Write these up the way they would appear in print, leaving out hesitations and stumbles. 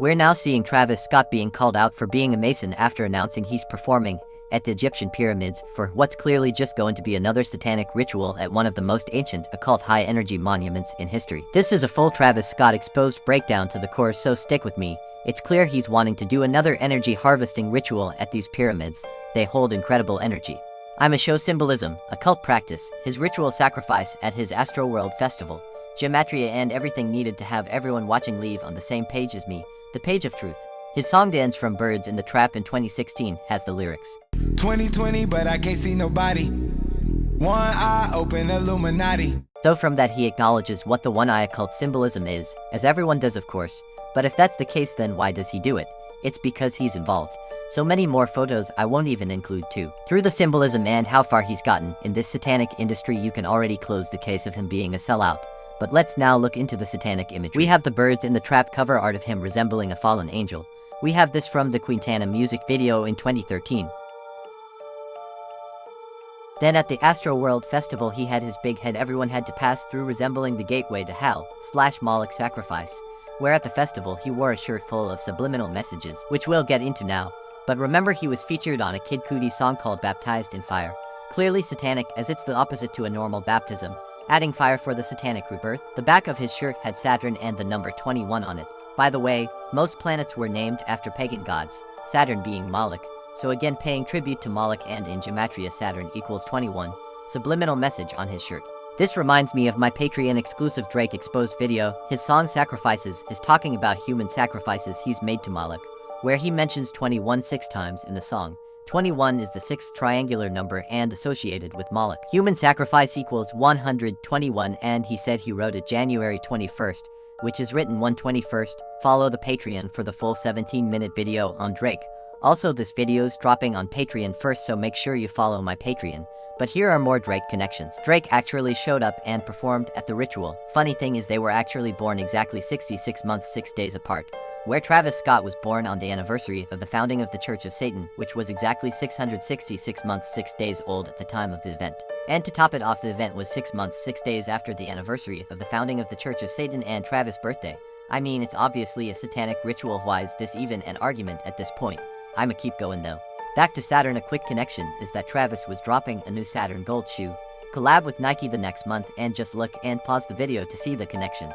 We're now seeing Travis Scott being called out for being a Mason after announcing he's performing at the Egyptian pyramids for what's clearly just going to be another satanic ritual at one of the most ancient occult high-energy monuments in history. This is a full Travis Scott exposed breakdown to the core, so stick with me. It's clear he's wanting to do another energy harvesting ritual at these pyramids. They hold incredible energy. I'm a show symbolism, occult practice, his ritual sacrifice at his Astroworld festival, Gematria, and everything needed to have everyone watching leave on the same page as me, the page of truth. His song Dance from Birds in the Trap in 2016 has the lyrics. 2020, but I can't see nobody. One eye open, Illuminati. So from that he acknowledges what the one-eye occult symbolism is, as everyone does of course, but if that's the case then why does he do it? It's because he's involved. So many more photos I won't even include too. Through the symbolism and how far he's gotten in this satanic industry, you can already close the case of him being a sellout. But let's now look into the satanic imagery. We have the Birds in the Trap cover art of him resembling a fallen angel. We have this from the Quintana music video in 2013. Then at the Astroworld festival he had his big head everyone had to pass through resembling the gateway to hell / Moloch sacrifice, where at the festival he wore a shirt full of subliminal messages, which we'll get into now. But remember, he was featured on a Kid Cudi song called Baptized in Fire. Clearly satanic, as it's the opposite to a normal baptism, adding fire for the satanic rebirth. The back of his shirt had Saturn and the number 21 on it. By the way, most planets were named after pagan gods, Saturn being Moloch, so again paying tribute to Moloch, and in Gematria Saturn equals 21, subliminal message on his shirt. This reminds me of my Patreon exclusive Drake exposed video. His song Sacrifices is talking about human sacrifices he's made to Moloch, where he mentions 21 6 times in the song. 21 is the sixth triangular number and associated with Moloch. Human sacrifice equals 121, and he said he wrote it January 21st, which is written 121st. Follow the Patreon for the full 17-minute video on Drake. Also, this video's dropping on Patreon first, so make sure you follow my Patreon. But here are more Drake connections. Drake actually showed up and performed at the ritual. Funny thing is they were actually born exactly 66 months 6 days apart, where Travis Scott was born on the anniversary of the founding of the Church of Satan, which was exactly 666 months 6 days old at the time of the event. And to top it off, the event was 6 months 6 days after the anniversary of the founding of the Church of Satan and Travis' birthday. I mean, it's obviously a satanic ritual. Why is this even an argument at this point? I'ma keep going though. Back to Saturn, a quick connection is that Travis was dropping a new Saturn Gold shoe collab with Nike the next month, and just look and pause the video to see the connections.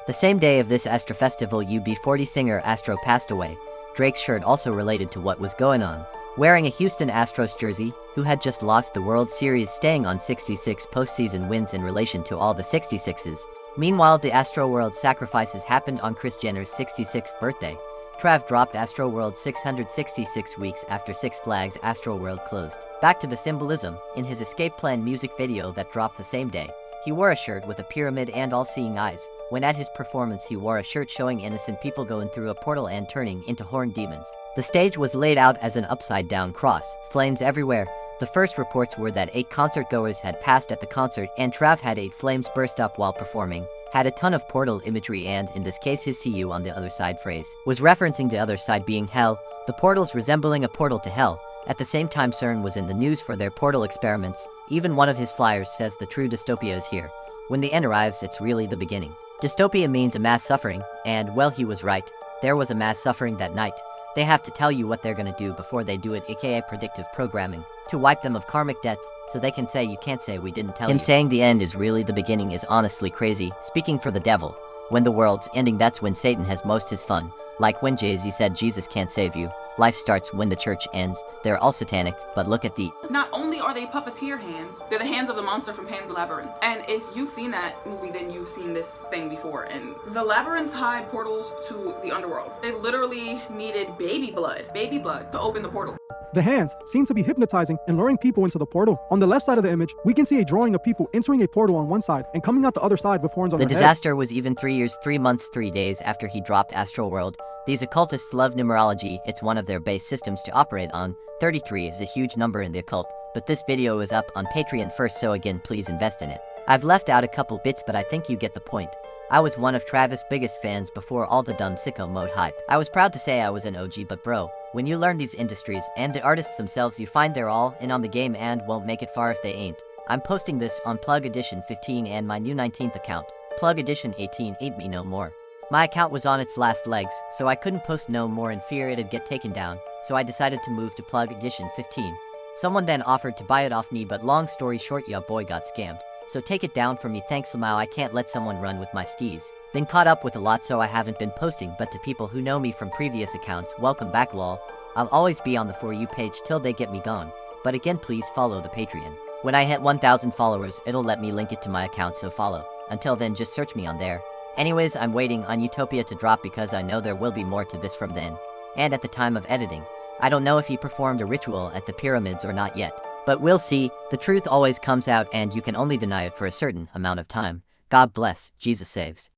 The same day of this Astro Festival, UB40 singer Astro passed away. Drake's shirt also related to what was going on. Wearing a Houston Astros jersey, who had just lost the World Series, staying on 66 postseason wins in relation to all the 66s. Meanwhile, the Astroworld sacrifices happened on Kris Jenner's 66th birthday. Trav dropped Astroworld 666 weeks after Six Flags Astroworld closed. Back to the symbolism, in his Escape Plan music video that dropped the same day, he wore a shirt with a pyramid and all-seeing eyes. When at his performance he wore a shirt showing innocent people going through a portal and turning into horned demons. The stage was laid out as an upside-down cross, flames everywhere. The first reports were that 8 concert-goers had passed at the concert, and Trav had 8 flames burst up while performing, had a ton of portal imagery, and in this case his "see you on the other side" phrase was referencing the other side being hell, the portals resembling a portal to hell. At the same time, CERN was in the news for their portal experiments. Even one of his flyers says the true dystopia is here. When the end arrives, it's really the beginning. Dystopia means a mass suffering, and well, he was right. There was a mass suffering that night. They have to tell you what they're gonna do before they do it, aka predictive programming, to wipe them of karmic debts, so they can say you can't say we didn't tell you. Him saying the end is really the beginning is honestly crazy. Speaking for the devil, when the world's ending, that's when Satan has most his fun. Like when Jay-Z said Jesus can't save you. Life starts when the church ends. They're all satanic, but look at the... Not only are they puppeteer hands, they're the hands of the monster from Pan's Labyrinth. And if you've seen that movie, then you've seen this thing before. And the labyrinths hide portals to the underworld. They literally needed baby blood to open the portal. The hands seem to be hypnotizing and luring people into the portal. On the left side of the image, we can see a drawing of people entering a portal on one side and coming out the other side with horns on their heads. The disaster was even 3 years, 3 months, 3 days after he dropped Astroworld. These occultists love numerology. It's one of their base systems to operate on. 33 is a huge number in the occult, but this video is up on Patreon first, so again, please invest in it. I've left out a couple bits, but I think you get the point. I was one of Travis' biggest fans before all the dumb sicko mode hype. I was proud to say I was an OG, but bro, when you learn these industries and the artists themselves, you find they're all in on the game and won't make it far if they ain't. I'm posting this on Plug Edition 15 and my new 19th account, Plug Edition 18 ain't me no more. My account was on its last legs, so I couldn't post no more in fear it'd get taken down, so I decided to move to Plug Edition 15. Someone then offered to buy it off me, but long story short, ya boy got scammed. So take it down from me, thanks somehow. I can't let someone run with my steez. Been caught up with a lot, so I haven't been posting, but to people who know me from previous accounts, welcome back lol. I'll always be on the For You page till they get me gone. But again, please follow the Patreon. When I hit 1,000 followers, it'll let me link it to my account, so follow. Until then, just search me on there. Anyways, I'm waiting on Utopia to drop because I know there will be more to this from then. And at the time of editing, I don't know if he performed a ritual at the pyramids or not yet. But we'll see. The truth always comes out and you can only deny it for a certain amount of time. God bless. Jesus saves.